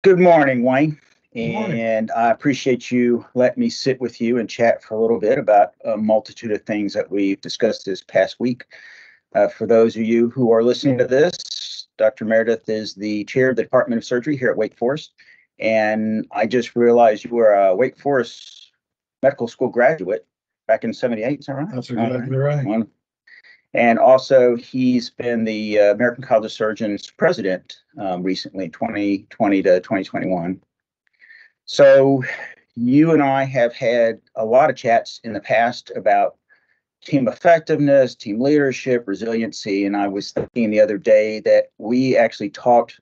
Good morning, Wayne. Good morning. And I appreciate you letting me sit with you and chat for a little bit about a multitude of things that we've discussed this past week. For those of you who are listening to this, Dr. Meredith is the chair of the Department of Surgery here at Wake Forest. And I just realized you were a Wake Forest Medical School graduate back in '78, is that right? That's exactly right. And also, he's been the American College of Surgeons president recently, 2020 to 2021. So, you and I have had a lot of chats in the past about team effectiveness, team leadership, resiliency. And I was thinking the other day that we actually talked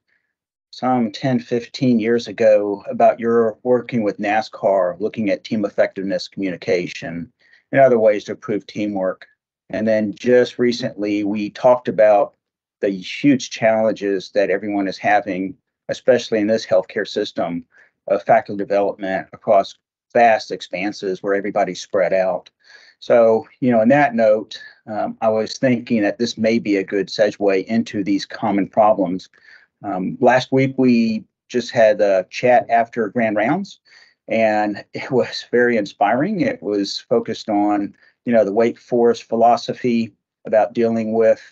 some 10, 15 years ago about your working with NASCAR, looking at team effectiveness, communication, and other ways to improve teamwork. And then just recently, we talked about the huge challenges that everyone is having, especially in this healthcare system, of faculty development across vast expanses where everybody's spread out. So, in that note, I was thinking that this may be a good segue into these common problems. Last week, we just had a chat after Grand Rounds, and it was very inspiring. It was focused on, the Wake Forest philosophy about dealing with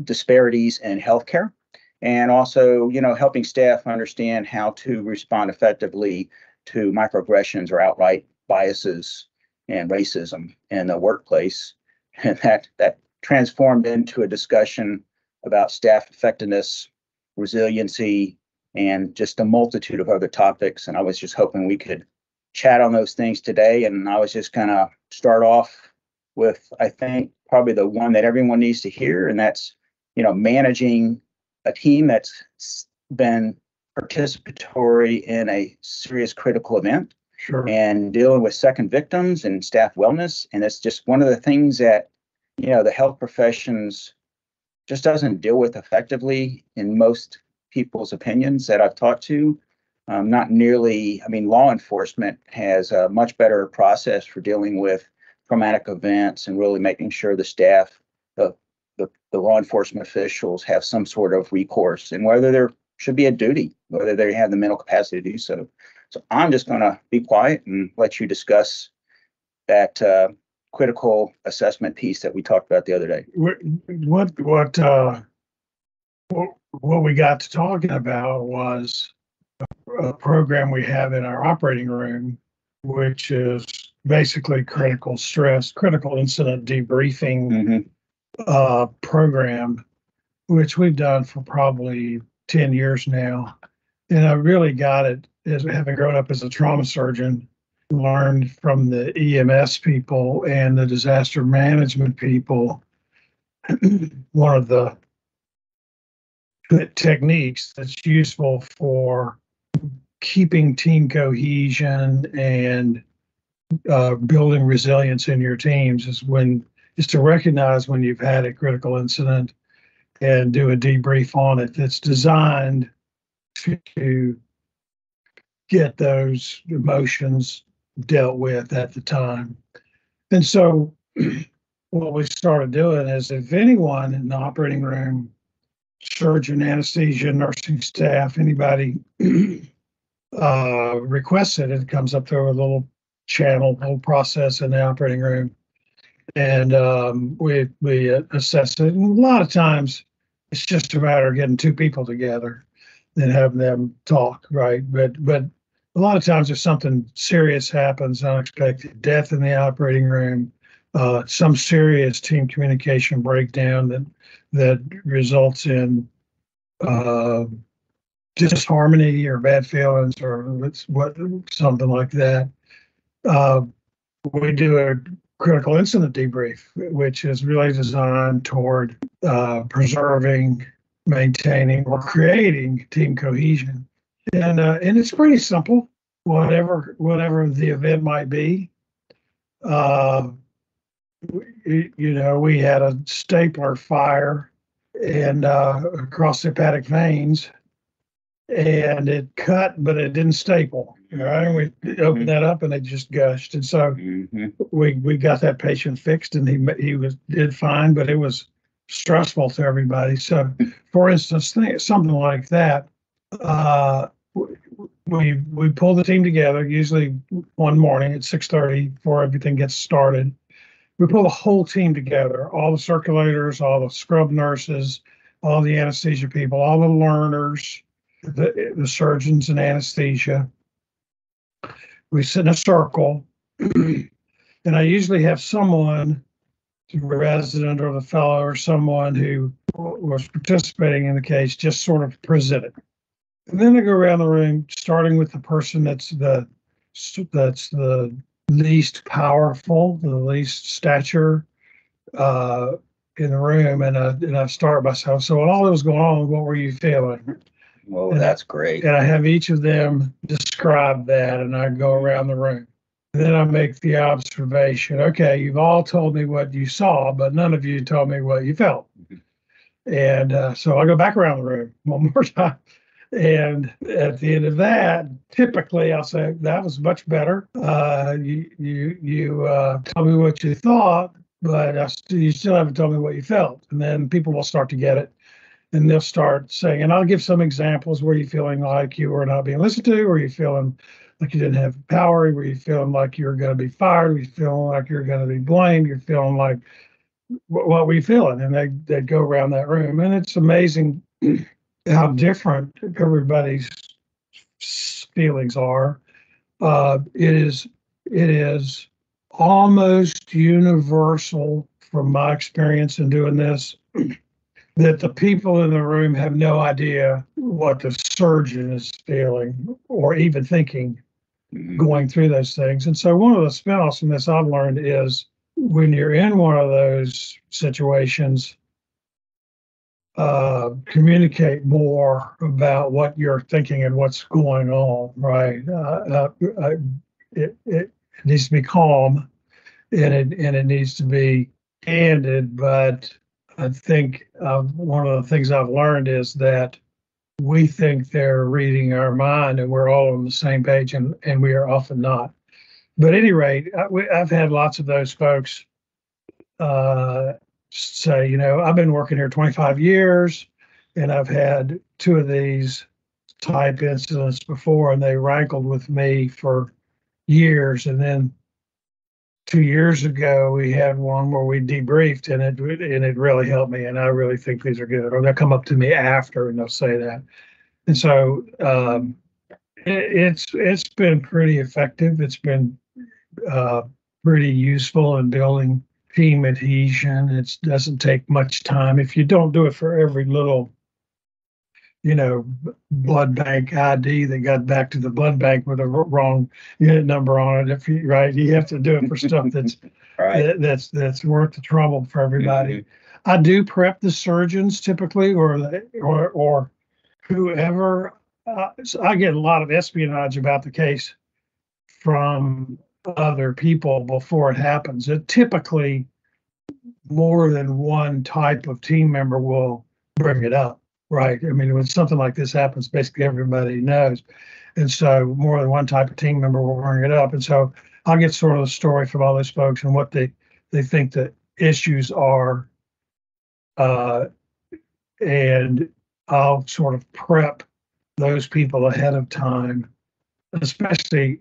disparities in healthcare, and also, helping staff understand how to respond effectively to microaggressions or outright biases and racism in the workplace. And that transformed into a discussion about staff effectiveness, resiliency, and just a multitude of other topics. And I was just hoping we could chat on those things today. And I was just going to start off with, I think, probably the one that everyone needs to hear, and that's, managing a team that's been participatory in a serious critical event. Sure. And dealing with second victims and staff wellness. And it's just one of the things that, the health professions just doesn't deal with effectively in most people's opinions that I've talked to. Not nearly, law enforcement has a much better process for dealing with traumatic events and really making sure the staff, the law enforcement officials have some sort of recourse, and whether there should be a duty, whether they have the mental capacity to do so. So I'm just going to be quiet and let you discuss that critical assessment piece that we talked about the other day. What we got to talking about was a program we have in our operating room, which is basically critical incident debriefing program, which we've done for probably 10 years now. And I really got it as having grown up as a trauma surgeon, learned from the EMS people and the disaster management people. One of the techniques that's useful for keeping team cohesion and building resilience in your teams is to recognize when you've had a critical incident and do a debrief on it that's designed to get those emotions dealt with at the time. And so what we started doing is, if anyone in the operating room, surgeon, anesthesia, nursing staff, anybody requests it, it comes up through a little little process in the operating room. And we assess it. And a lot of times it's just a matter of getting two people together and having them talk, right? But a lot of times if something serious happens, unexpected death in the operating room, some serious team communication breakdown that results in disharmony or bad feelings or something like that, we do a critical incident debrief, which is really designed toward preserving, maintaining, or creating team cohesion. And it's pretty simple, whatever the event might be. We had a stapler fire and across the hepatic veins, and it cut, but it didn't staple. Right? We opened that up, and it just gushed. And so we got that patient fixed, and he did fine, but it was stressful to everybody. So, for instance, something like that, we pull the team together, usually one morning at 6:30 before everything gets started. We pull the whole team together, all the circulators, all the scrub nurses, all the anesthesia people, all the learners, the surgeons and anesthesia. We sit in a circle, and I usually have someone, a resident or the fellow or someone who was participating in the case, just sort of present it. And then I go around the room, starting with the person that's the least powerful, the least stature uh, in the room, and I start myself. So when all that was going on, what were you feeling? Well, And that's great. And I have each of them describe that, and I go around the room. And then I make the observation. Okay, you've all told me what you saw, but none of you told me what you felt. And so I go back around the room one more time. And at the end of that, typically I'll say that was much better. You tell me what you thought, but you still haven't told me what you felt. And then people will start to get it, and they'll start saying, and I'll give some examples where you're feeling like you were not being listened to, or you feeling like you didn't have power, where you feeling like you're going to be fired, where you feeling like you're going to be blamed, you're feeling like what were you feeling? And they go around that room, and it's amazing how different everybody's feelings are. It is almost universal from my experience in doing this that the people in the room have no idea what the surgeon is feeling or even thinking going through those things. And so one of the spinoffs from this I've learned is when you're in one of those situations, communicate more about what you're thinking and what's going on, right? It needs to be calm, and it needs to be candid. But I think one of the things I've learned is that we think they're reading our mind, and we're all on the same page, and we are often not. But at any rate, I've had lots of those folks say, I've been working here 25 years, and I've had two of these type incidents before, and they rankled with me for years. And then 2 years ago, we had one where we debriefed, and it really helped me. And I really think these are good. Or they'll come up to me after, and they'll say that. And so it's been pretty effective. It's been pretty useful in building team adhesion. It doesn't take much time. If you don't do it for every little, blood bank ID that got back to the blood bank with a wrong unit number on it, you have to do it for stuff that's Right. that's worth the trouble for everybody. Mm-hmm. I do prep the surgeons typically, or whoever. So I get a lot of espionage about the case from other people before it happens. It typically more than one type of team member will bring it up, right? I mean, when something like this happens, basically everybody knows. And so more than one type of team member will bring it up. And so I'll get sort of the story from all those folks and what they think the issues are. And I'll sort of prep those people ahead of time, especially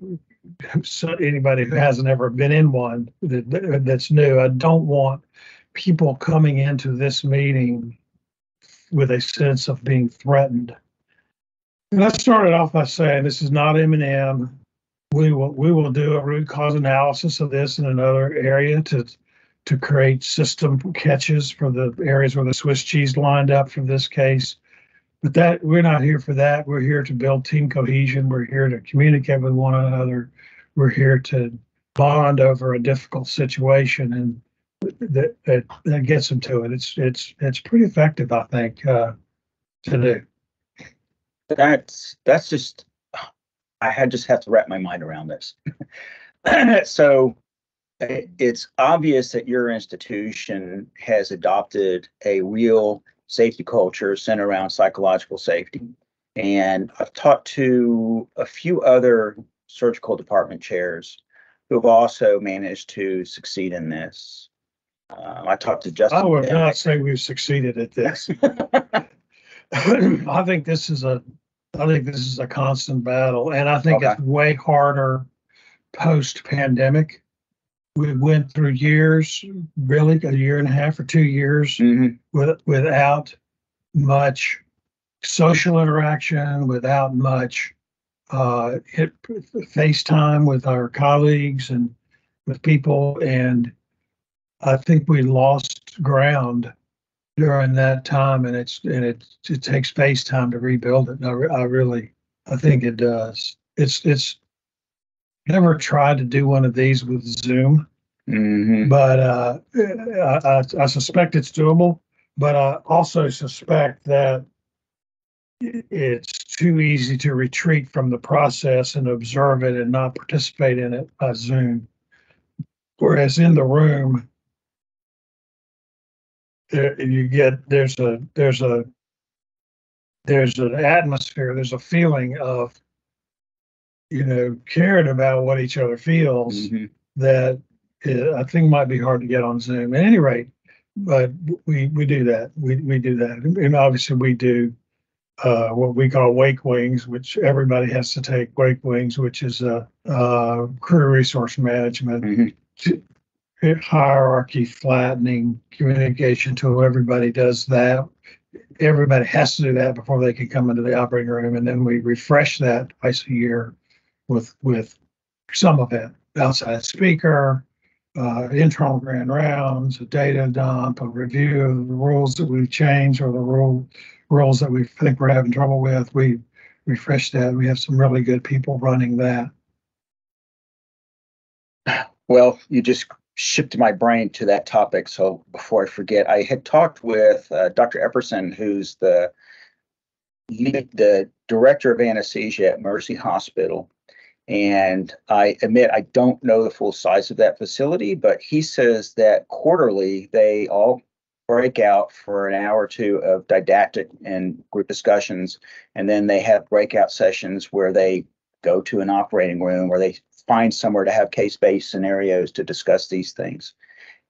anybody who hasn't ever been in one that's new. I don't want people coming into this meeting with a sense of being threatened. And I started off by saying this is not M&M. We will do a root cause analysis of this in another area to create system catches for the areas where the Swiss cheese lined up for this case. But that we're not here for that. We're here to build team cohesion. We're here to communicate with one another. We're here to bond over a difficult situation, and that gets them to it. It's pretty effective, I think, to do. That's just I just have to wrap my mind around this. So it's obvious that your institution has adopted a real safety culture centered around psychological safety. And I've talked to a few other surgical department chairs who have also managed to succeed in this. I talked to Justin. I would not say we've succeeded at this. I think this is a I think this is a constant battle, and I think Okay. it's way harder post-pandemic. We went through years, really a year and a half or 2 years, Hmm. without much social interaction, without much FaceTime with our colleagues and with people, and I think we lost ground during that time, and it takes FaceTime to rebuild it. And I think it does. It's never tried to do one of these with Zoom, Hmm. but I suspect it's doable. But I also suspect that it's too easy to retreat from the process and observe it and not participate in it by Zoom. Whereas in the room, you get there's an atmosphere, there's a feeling of caring about what each other feels Hmm. that I think might be hard to get on Zoom. At any rate, but we do that. We do that, and obviously we do what we call wake wings, which everybody has to take wake wings, which is crew resource management, Hmm. hierarchy flattening communication till everybody does that. Everybody has to do that before they can come into the operating room, and then we refresh that twice a year with some event, outside speaker, internal grand rounds, a data dump, a review of the rules that we've changed or the rules that we think we're having trouble with. We refresh that. We have some really good people running that. Well, you just shifted my brain to that topic. So before I forget, I had talked with Dr. Epperson, who's the director of anesthesia at Mercy Hospital. And I admit I don't know the full size of that facility, but he says that quarterly they all break out for an hour or two of didactic and group discussions. And then they have breakout sessions where they go to an operating room or they find somewhere to have case-based scenarios to discuss these things.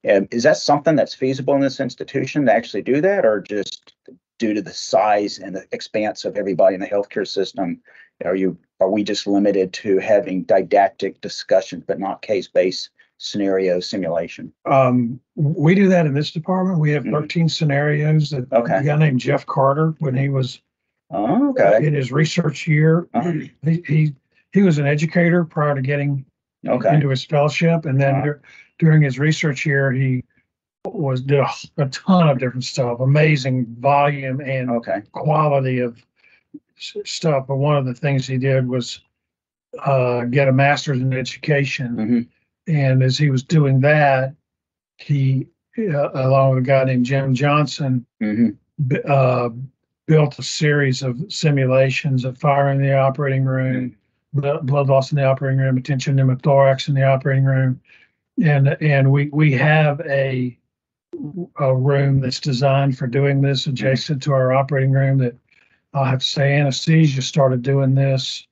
Is that something that's feasible in this institution to actually do that, or just due to the size and the expanse of everybody in the healthcare system, are we just limited to having didactic discussions but not case-based scenario simulation? We do that in this department. We have Mhm. 13 scenarios that a Okay. guy named Jeff Carter, when he was Oh, okay. in his research year, Uh, he was an educator prior to getting okay. into his fellowship, and then Uh, during his research year, he did a ton of different stuff, amazing volume and okay. quality of stuff. But one of the things he did was get a master's in education, Hmm. and as he was doing that, he along with a guy named Jim Johnson, Hmm. uh, built a series of simulations of fire in the operating room, blood loss in the operating room, attention pneumothorax in the operating room, and we have a room that's designed for doing this adjacent to our operating room. That I have to say, anesthesia started doing this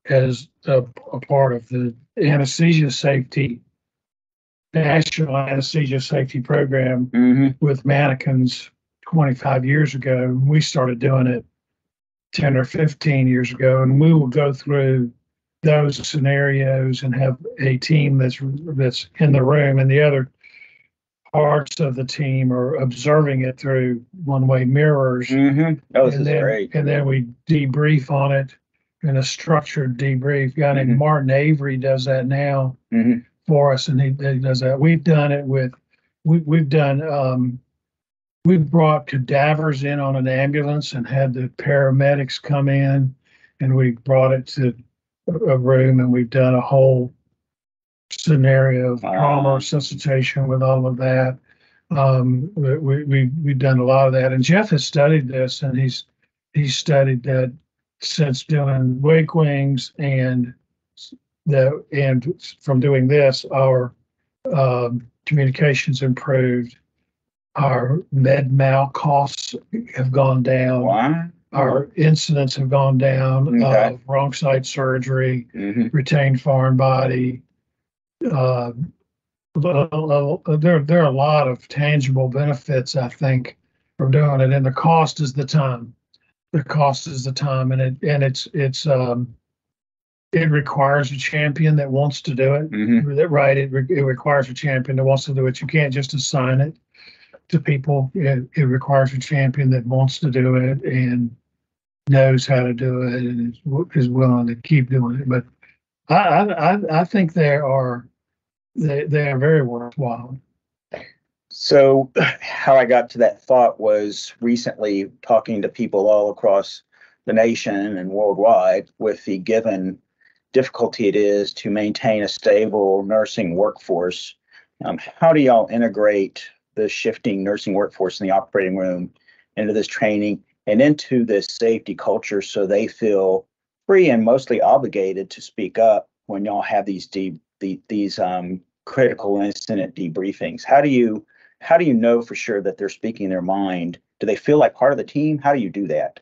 as a part of the anesthesia safety national anesthesia safety program Hmm. with mannequins 25 years ago. We started doing it 10 or 15 years ago, and we will go through those scenarios and have a team that's in the room, and the other parts of the team are observing it through one-way mirrors, Hmm. Oh, this and is great. then we debrief on it in a structured debrief. A guy named Hmm. Martin Avery does that now Hmm. for us, and he does that. We've done it with we've done we've brought cadavers in on an ambulance and had the paramedics come in, and we brought it to a room, and we've done a whole scenario of trauma Uh, resuscitation with all of that. We've done a lot of that, and Jeff has studied this, and he's studied that since doing wake wings, and from doing this, our communications improved, our med mal costs have gone down, wow. our incidents have gone down Okay. of wrong site surgery, Hmm. retained foreign body. Uh, there are a lot of tangible benefits, I think, from doing it, and the cost is the time. the cost is the time, and it requires a champion that wants to do it. Right? It requires a champion that wants to do it. You can't just assign it to people. It requires a champion that wants to do it and knows how to do it and is willing to keep doing it. But I think they are very worthwhile. So how I got to that thought was recently talking to people all across the nation and worldwide with the given difficulty it is to maintain a stable nursing workforce. How do y'all integrate the shifting nursing workforce in the operating room into this training and into this safety culture so they feel free and mostly obligated to speak up when y'all have these critical incident debriefings? How do you know for sure that they're speaking their mind? Do they feel like part of the team? How do you do that?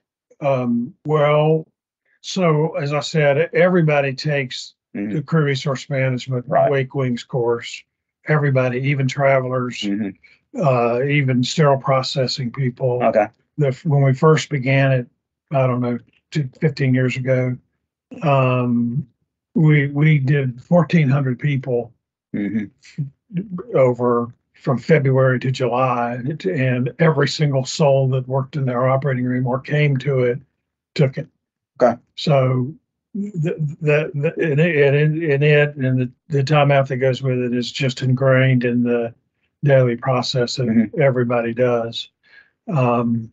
Well, so as I said, everybody takes the crew resource management wake wings course. Everybody, even travelers, even sterile processing people. Okay. When we first began it, I don't know, 15 years ago, we did 1,400 people over from February to July, and every single soul that worked in our operating room or came to it took it. Okay. So the timeout that goes with it is just ingrained in the daily process that everybody does. And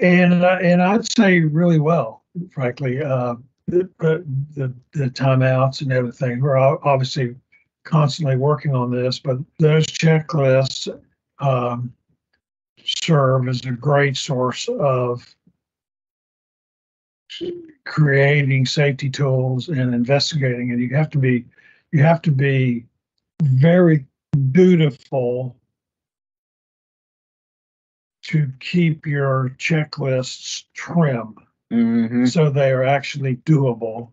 I'd say really well, frankly. The timeouts and everything. We're obviously constantly working on this, but those checklists serve as a great source of creating safety tools and investigating. And you have to be very dutiful to keep your checklists trim. So they are actually doable.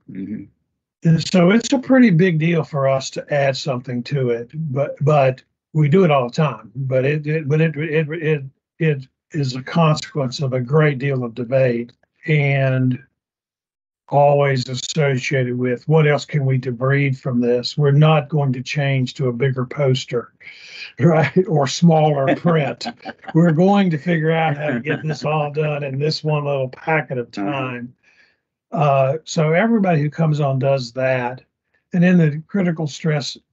And so it's a pretty big deal for us to add something to it, but we do it all the time. But it is a consequence of a great deal of debate and always associated with what else can we debrief from this? We're not going to change to a bigger poster, right? Or smaller print. We're going to figure out how to get this all done in this one little packet of time. So everybody who comes on does that. And in the critical incident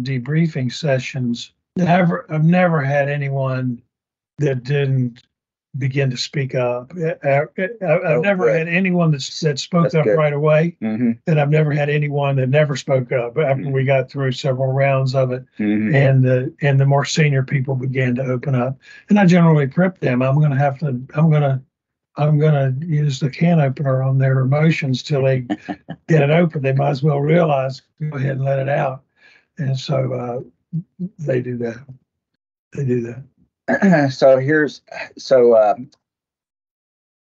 debriefing sessions, I've never had anyone that didn't begin to speak up. I've never had anyone that spoke up right away, and I've never had anyone that never spoke up after we got through several rounds of it, and the more senior people began to open up. And I generally prep them. I'm going to use the can opener on their emotions till they get it open. They might as well realize, go ahead and let it out. And so they do that. So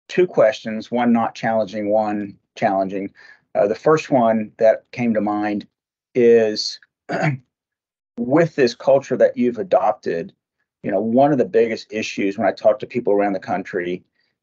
two questions, one not challenging, one challenging. The first one that came to mind is with this culture that you've adopted, one of the biggest issues when I talk to people around the country,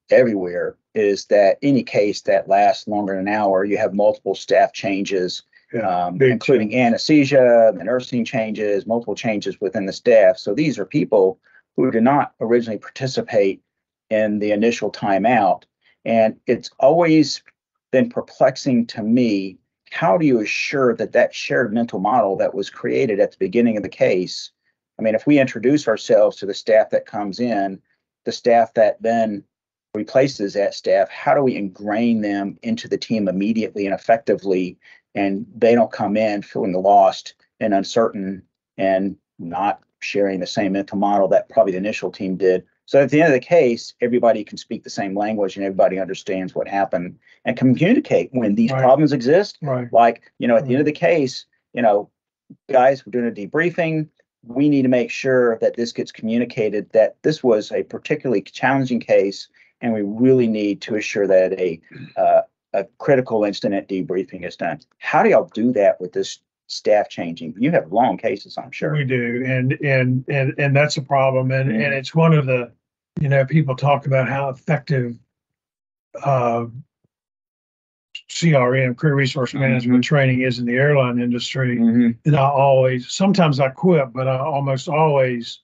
everywhere, is that any case that lasts longer than an hour, you have multiple staff changes, including anesthesia, the nursing changes, multiple changes within the staff. So these are people who did not originally participate in the initial timeout. And it's always been perplexing to me, how do you assure that shared mental model that was created at the beginning of the case, I mean, if we introduce ourselves to the staff that comes in, the staff that then replaces that staff, how do we ingrain them into the team immediately and effectively, and they don't come in feeling lost and uncertain and not sharing the same mental model that probably the initial team did. So at the end of the case, everybody can speak the same language and everybody understands what happened and communicate when these problems exist. Like, at the end of the case, guys, we're doing a debriefing. We need to make sure that this gets communicated, that this was a particularly challenging case, and we really need to assure that a critical incident debriefing is done. How do y'all do that with this staff changing? You have long cases, I'm sure. We do, and that's a problem, and it's one of the, people talk about how effective CRM, career resource management training is in the airline industry. And sometimes I quit, but I almost always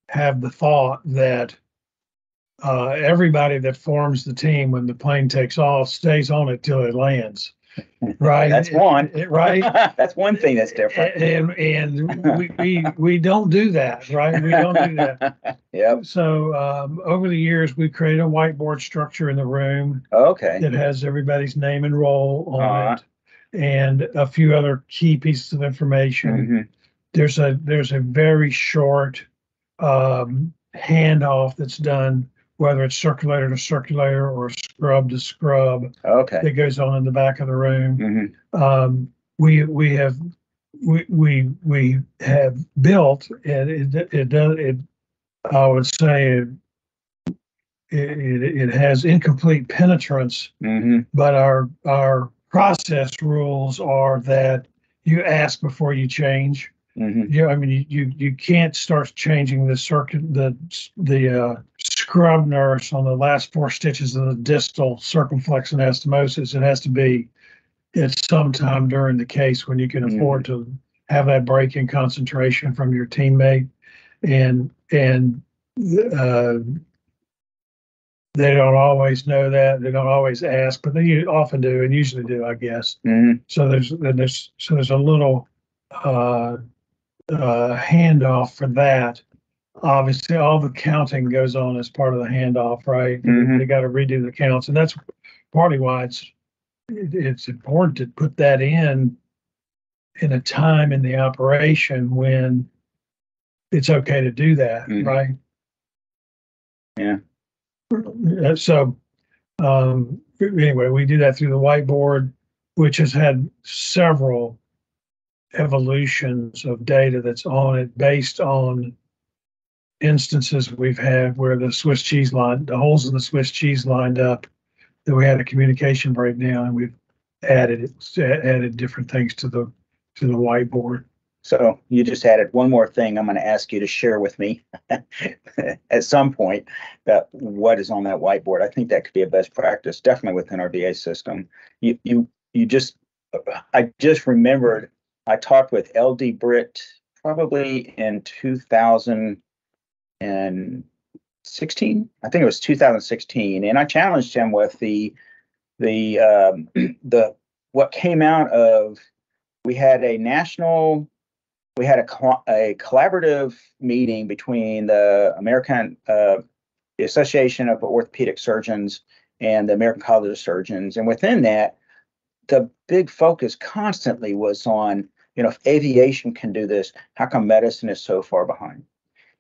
have the thought that everybody that forms the team when the plane takes off stays on it till it lands. Right. That's one. Right. That's one thing that's different. And we don't do that, right? We don't do that. Yep. So over the years, we've created a whiteboard structure in the room Okay. that has everybody's name and role on it, and a few other key pieces of information. There's a very short handoff that's done, whether it's circulator to circulator or scrub to scrub. Okay. That goes on in the back of the room. We have built, and it I would say it has incomplete penetrance, but our process rules are that you ask before you change. Yeah, I mean, you can't start changing the scrub nurse on the last 4 stitches of the distal circumflex anastomosis. It has to be at some time during the case when you can afford to have that break in concentration from your teammate, and they don't always know that. They don't always ask, but they often do, and usually do, I guess. So there's a little handoff for that. Obviously, all the counting goes on as part of the handoff, right? They got to redo the counts, and that's partly why it's important to put that in a time in the operation when it's okay to do that, right? Yeah. So anyway, we do that through the whiteboard, which has had several evolutions of data that's on it based on instances we've had where the holes in the Swiss cheese lined up, that we had a communication breakdown, and we've added different things to the whiteboard. So you just added one more thing I'm going to ask you to share with me at some point, that what is on that whiteboard. I think that could be a best practice, definitely within our VA system. I just remembered I talked with LD Britt probably in 2016. I think it was 2016, and I challenged him with the what came out of. We had a collaborative meeting between the the Association of Orthopedic Surgeons and the American College of Surgeons. And within that, the big focus constantly was on, if aviation can do this, how come medicine is so far behind?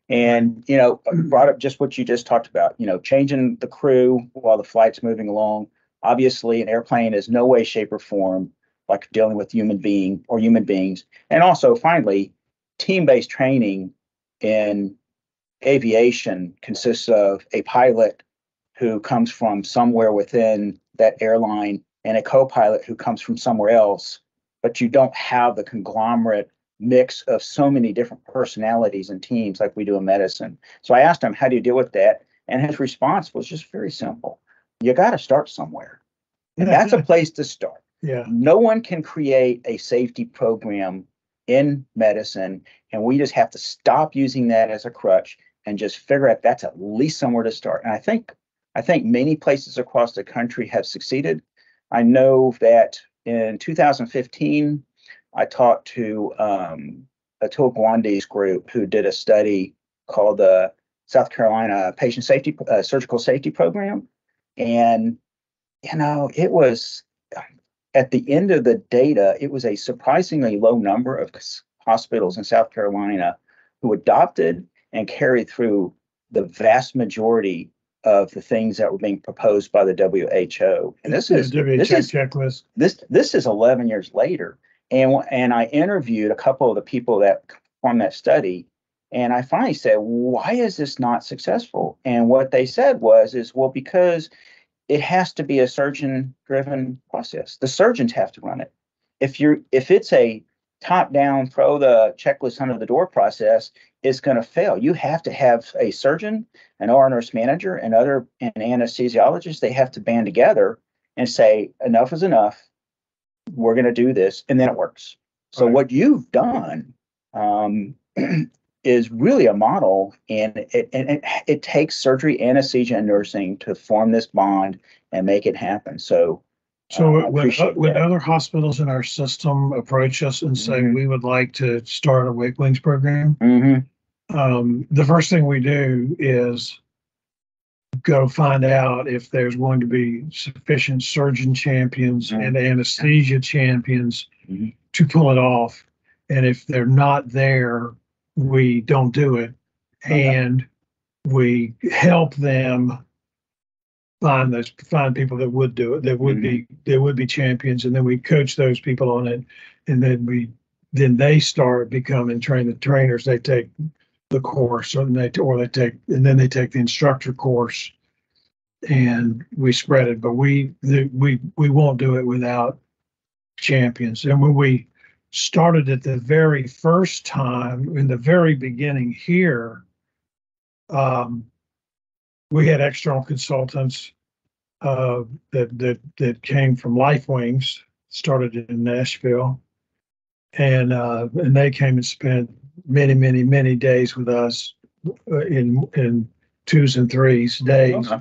And, brought up just what you just talked about, changing the crew while the flight's moving along. Obviously, an airplane is no way, shape, or form like dealing with human beings. And also, finally, team-based training in aviation consists of a pilot who comes from somewhere within that airline and a co-pilot who comes from somewhere else, but you don't have the conglomerate mix of so many different personalities and teams like we do in medicine. So I asked him, how do you deal with that? And his response was just very simple. You got to start somewhere. And that's a place to start. Yeah. No one can create a safety program in medicine, and we just have to stop using that as a crutch and just figure out that's at least somewhere to start. And I think many places across the country have succeeded. I know that in 2015, I talked to Atul Gawande's group, who did a study called the South Carolina Patient Safety Surgical Safety Program, and it was, at the end of the data, it was a surprisingly low number of hospitals in South Carolina who adopted and carried through the vast majority of the things that were being proposed by the WHO. And this is checklist. This is 11 years later. And I interviewed a couple of the people that performed that study, and I finally said, why is this not successful? And what they said was, because it has to be a surgeon-driven process. The surgeons have to run it. If it's a top down, throw the checklist under the door process is going to fail. You have to have a surgeon, an OR nurse manager, and anesthesiologists. They have to band together and say, enough is enough. We're going to do this, and then it works. So what you've done is really a model, and it takes surgery, anesthesia, and nursing to form this bond and make it happen. So when other hospitals in our system approach us and say we would like to start a Wake Wings program, the first thing we do is go find out if there's going to be sufficient surgeon champions and anesthesia champions to pull it off. And if they're not there, we don't do it. And we help them find people that would do it, that would be champions, and then we coach those people on it, and then they start becoming trainers. They take the course, and then they take the instructor course, and we spread it. But we won't do it without champions. And when we started it the very first time, in the very beginning here, we had external consultants that came from Life Wings, started in Nashville, and they came and spent many days with us in 2s and 3s days,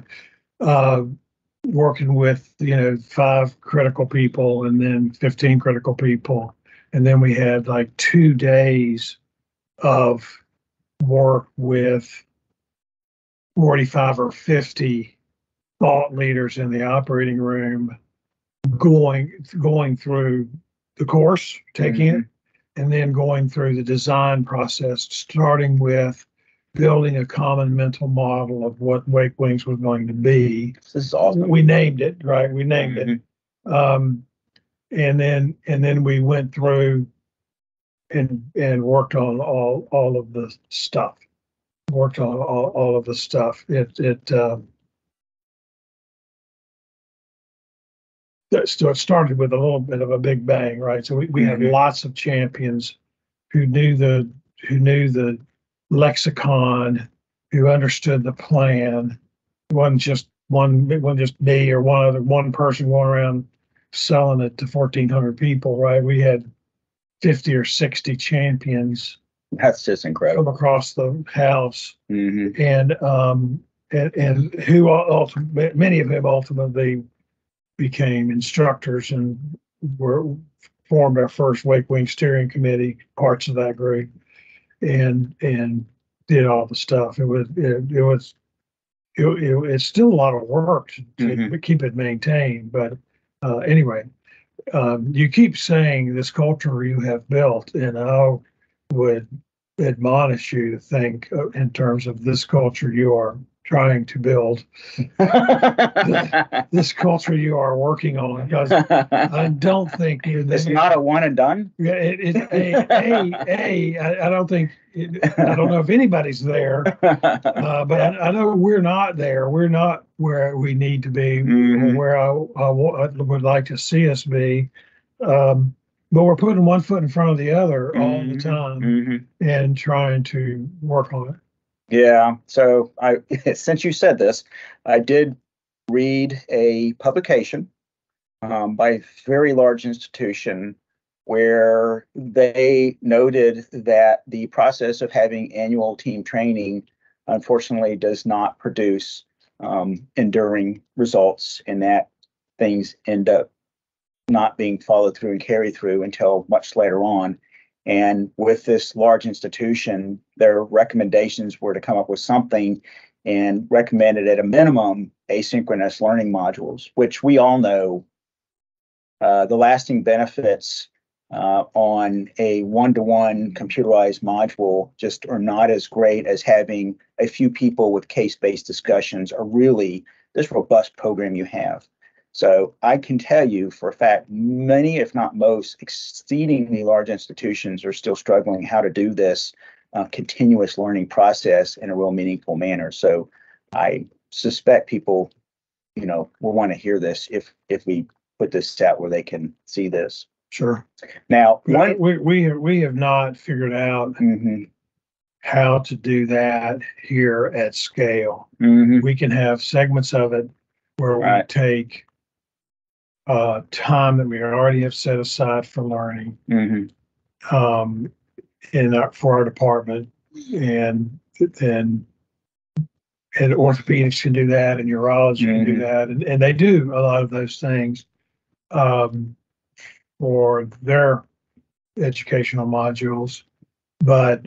working with 5 critical people and then 15 critical people, and then we had like 2 days of work with 45 or 50 thought leaders in the operating room, going through the course, taking it, and then going through the design process, starting with building a common mental model of what Wake Wings was going to be. This is awesome. We named it, right? We named it. And then we went through and worked on all of the stuff. Worked on all of the stuff. So it started with a little bit of a big bang, right? So we had lots of champions who knew the lexicon, who understood the plan. It wasn't just me or one person going around selling it to 1,400 people, right? We had 50 or 60 champions. That's just incredible. From across the house, and who many of them ultimately became instructors and formed our first Wake Wing steering committee, parts of that group, and did all the stuff. It's still a lot of work to keep it maintained, but anyway, you keep saying this culture you have built, and I would admonish you to think in terms of this culture you are trying to build, this culture you are working on, because I don't think it's not a one and done. Yeah, I don't think. I don't know if anybody's there, but I know we're not there. We're not where we need to be, where I would like to see us be. But we're putting one foot in front of the other all the time and trying to work on it. Yeah. So since you said this, I did read a publication by a very large institution where they noted that the process of having annual team training, unfortunately, does not produce enduring results, and that things end up not being followed through and carried through until much later on. And with this large institution, their recommendations were to come up with something, and recommended at a minimum asynchronous learning modules, which we all know the lasting benefits on a one-to-one computerized module just are not as great as having a few people with case-based discussions, or really this robust program you have. So I can tell you for a fact, many, if not most, exceedingly large institutions are still struggling how to do this continuous learning process in a real meaningful manner. So I suspect people, will want to hear this if we put this out where they can see this. Sure. Now, We have not figured out Mhm, how to do that here at scale. mhm, We can have segments of it where we right, take time that we already have set aside for learning mhm, um, for our department, and then and orthopedics can do that, and urology can do mhm, that, and they do a lot of those things um, for their educational modules. But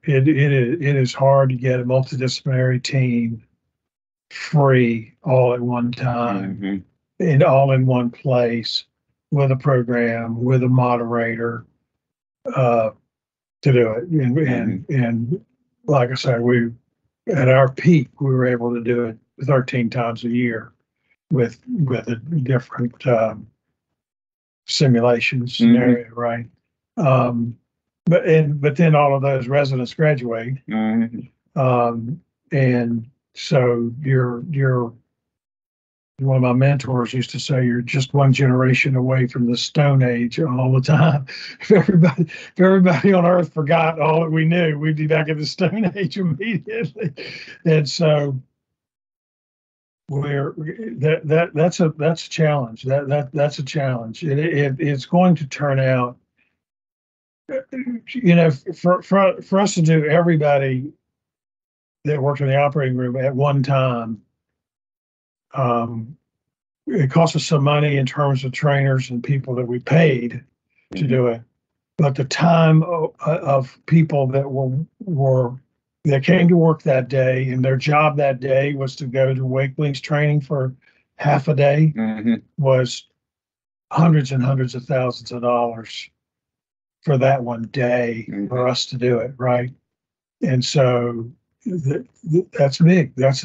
it is hard to get a multidisciplinary team free all at one time mhm, and all in one place with a program, with a moderator uh, to do it. mhm, And like I said, we at our peak we were able to do it 13 times a year with a different simulation mhm, scenario, right? Um, but then all of those residents graduate, mhm. um, and so you're one of my mentors used to say you're just one generation away from the Stone Age all the time. If everybody on Earth forgot all that we knew, we'd be back in the Stone Age immediately. And so we're that's a challenge. That's a challenge. It's going to turn out, for us to do everybody that worked in the operating room at one time. Um, it cost us some money in terms of trainers and people that we paid to Mhm. do it. But the time of people that were that came to work that day and their job that day was to go to Wakeling's training for half a day Mhm. was hundreds and hundreds of thousands of dollars for that one day Mhm. for us to do it, right? And so that's big. That's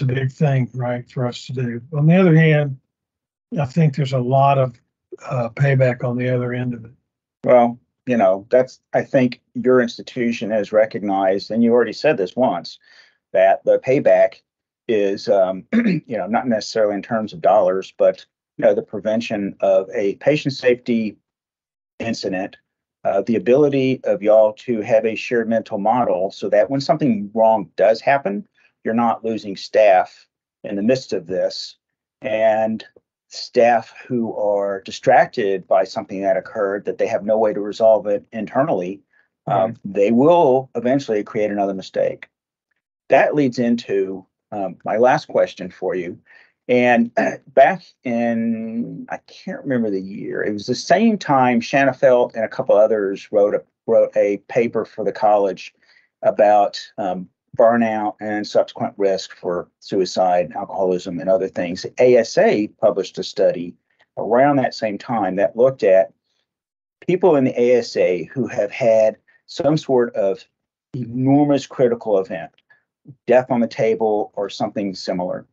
a big thing, right, for us to do. On the other hand, I think there's a lot of payback on the other end of it. Well, I think your institution has recognized, and you already said this once, that the payback is, not necessarily in terms of dollars, but, the prevention of a patient safety incident, the ability of y'all to have a shared mental model so that when something wrong does happen, you're not losing staff in the midst of this. And staff who are distracted by something that occurred, that they have no way to resolve it internally, Right. they will eventually create another mistake. That leads into my last question for you. And back in, I can't remember the year, it was the same time Shanafelt and a couple others wrote a paper for the college about burnout and subsequent risk for suicide, alcoholism, and other things. ASA published a study around that same time that looked at people in the ASA who have had some sort of enormous critical event, death on the table or something similar,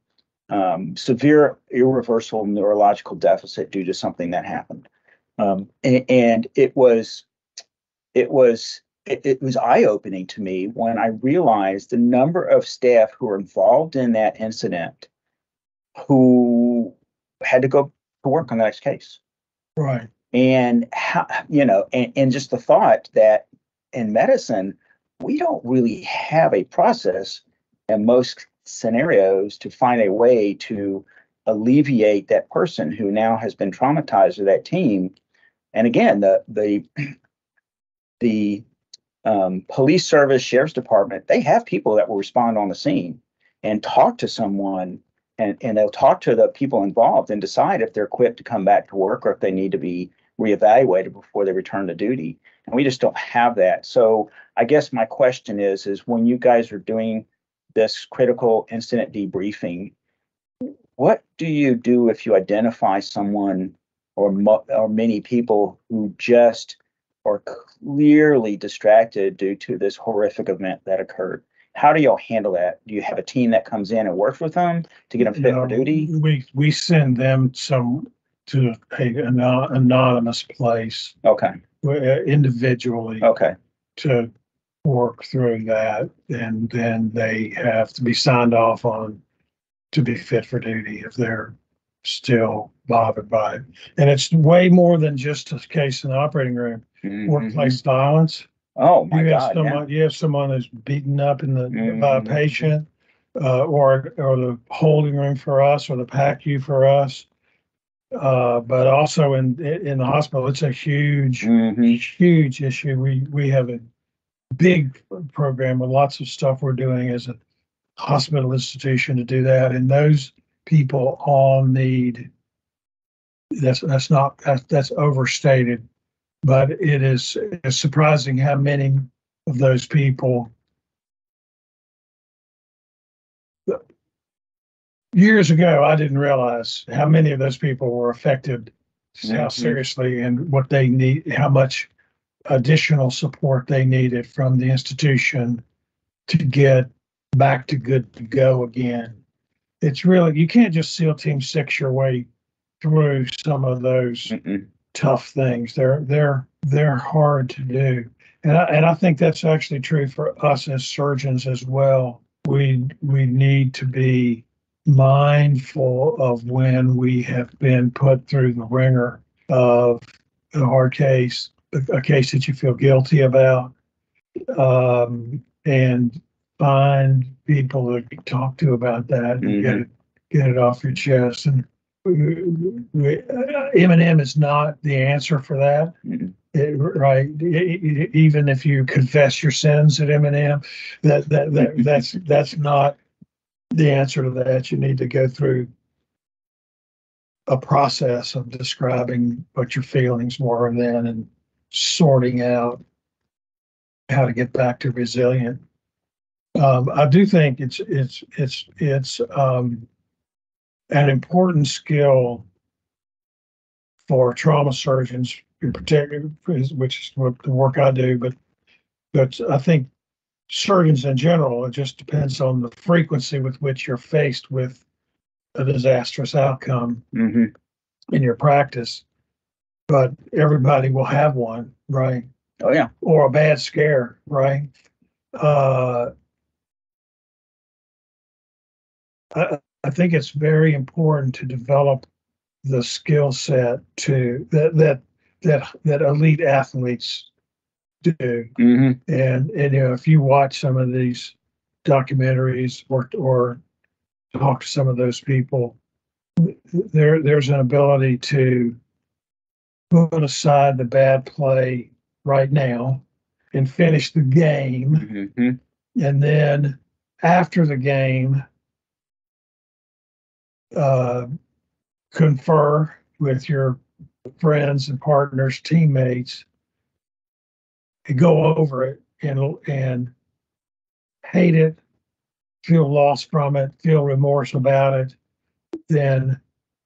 severe irreversible neurological deficit due to something that happened. And it was eye-opening to me when I realized the number of staff who were involved in that incident who had to go to work on the next case. Right. And how, and just the thought that in medicine, we don't really have a process in most scenarios to find a way to alleviate that person who now has been traumatized, or that team. And again, the police service, sheriff's department, they have people that will respond on the scene and talk to someone, and they'll talk to the people involved and decide if they're equipped to come back to work or if they need to be reevaluated before they return to duty. And we just don't have that. So I guess my question is when you guys are doing this critical incident debriefing, what do you do if you identify someone or many people who just are clearly distracted due to this horrific event that occurred? How do y'all handle that? Do you have a team that comes in and works with them to get them fit for duty? We send them to an anonymous place Okay. Individually Okay. to work through that, and then they have to be signed off on to be fit for duty if they're still bothered by it. And it's way more than just a case in the operating room. Workplace violence. Oh my You have God, yeah. someone, you have someone who's beaten up in the by a Mhm. patient, or the holding room for us, or the PACU for us. But also in the hospital, it's a huge, Mhm. huge issue. We have a big program with lots of stuff we're doing as a hospital institution to do that, and those people all need. That's not that's overstated, but it's surprising how many of those people. Years ago, I didn't realize how many of those people were affected, how seriously, and what they need, how much additional support they needed from the institution to get back to good to go again. It's really, you can't just SEAL Team 6 your way through some of those tough things. They're hard to do. And I think that's actually true for us as surgeons as well. We need to be mindful of when we have been put through the ringer of a hard case, a case that you feel guilty about, and find people to talk to about that and get it off your chest. And M&M is not the answer for that. Right? Even if you confess your sins at M&M, that's not the answer to that. You need to go through a process of describing what your feelings were then and sorting out how to get back to resilient. I do think it's an important skill for trauma surgeons in particular, which is what the work I do. But I think surgeons in general, it just depends on the frequency with which you're faced with a disastrous outcome in your practice. But everybody will have one, right? Oh yeah. Or a bad scare, right? I think it's very important to develop the skill set to that elite athletes do. And if you watch some of these documentaries or talk to some of those people, there's an ability to put aside the bad play right now and finish the game. And then after the game, confer with your friends and partners, teammates, and go over it and hate it, feel lost from it, feel remorse about it, then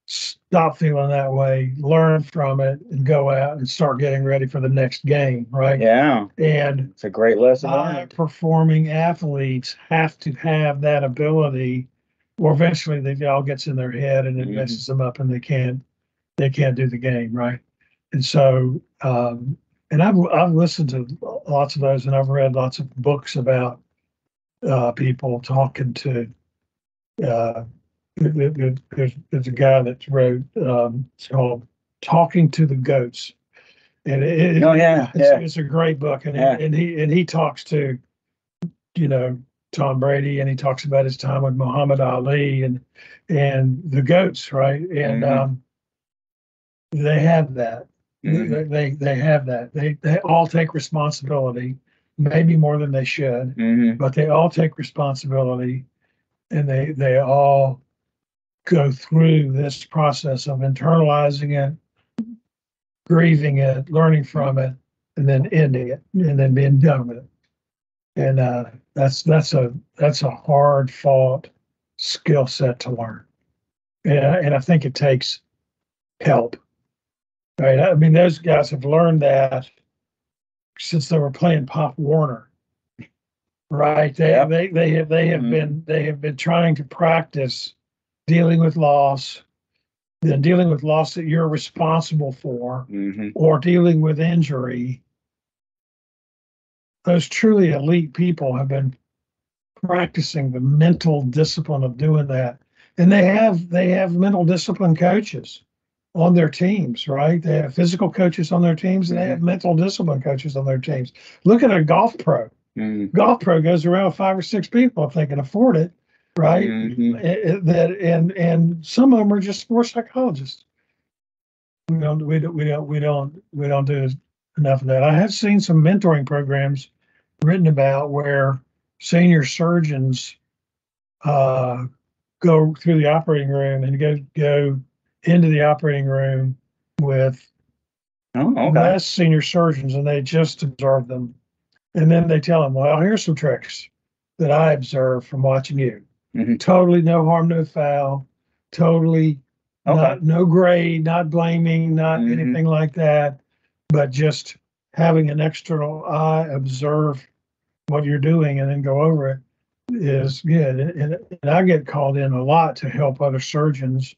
stop feeling that way, learn from it, and go out and start getting ready for the next game, right? Yeah. And it's a great lesson. High-performing athletes have to have that ability, or eventually it all gets in their head and it messes them up, and they can't do the game, right? And so, and I've listened to lots of those, and I've read lots of books about people talking to. There's a guy that wrote, it's called "Talking to the Goats," and it's a great book, and he talks to, Tom Brady, and he talks about his time with Muhammad Ali and the goats, right? And they have that. They have that. They all take responsibility, maybe more than they should, but they all take responsibility, and they all go through this process of internalizing it, grieving it, learning from it, and then ending it, and then being done with it. And that's a hard fought skill set to learn, and I think it takes help. Right? I mean, those guys have learned that since they were playing Pop Warner. Right? They have been trying to practice dealing with loss, then dealing with loss that you're responsible for, or dealing with injury. Those truly elite people have been practicing the mental discipline of doing that. And they have mental discipline coaches on their teams, right? They have physical coaches on their teams, and they have mental discipline coaches on their teams. Look at a golf pro. Golf pro goes around with 5 or 6 people if they can afford it, right? That and some of them are just sports psychologists. We don't do enough of that. I have seen some mentoring programs written about where senior surgeons go through the operating room and go into the operating room with less senior surgeons, and they just observe them. And then they tell them, well, here's some tricks that I observed from watching you. Totally no harm, no foul, totally no grade, not blaming, not anything like that, but just having an external eye observe what you're doing and then go over it is good. And I get called in a lot to help other surgeons,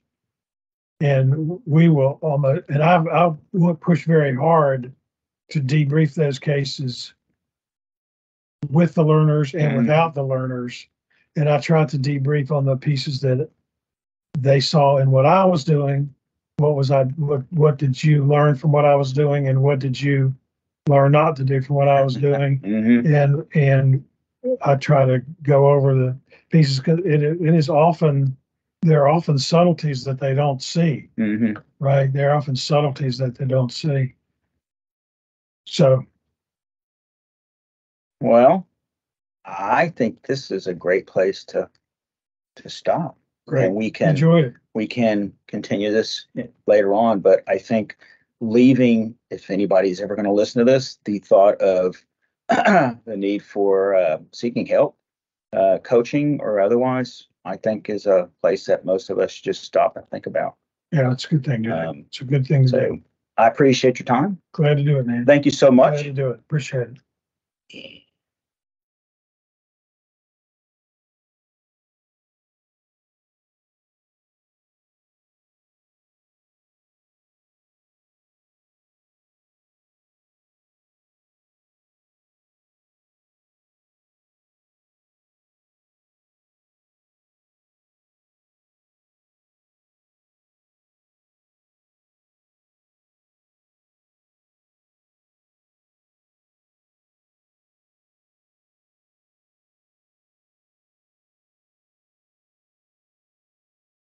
and we will almost, and I will push very hard to debrief those cases with the learners and without the learners. And I try to debrief on the pieces that they saw in what I was doing. What did you learn from what I was doing, and what did you learn not to do from what I was doing? And I try to go over the pieces, because there are often subtleties that they don't see, right? There are often subtleties that they don't see. So, well, I think this is a great place to stop. Great. And we can enjoy it. We can continue this later on, but I think leaving, if anybody's ever going to listen to this, the thought of the need for seeking help, coaching or otherwise, I think is a place that most of us just stop and think about. Yeah, it's a good thing to do. It's a good thing to do. I appreciate your time. Glad to do it, man. Thank you so much. Glad to do it. Appreciate it.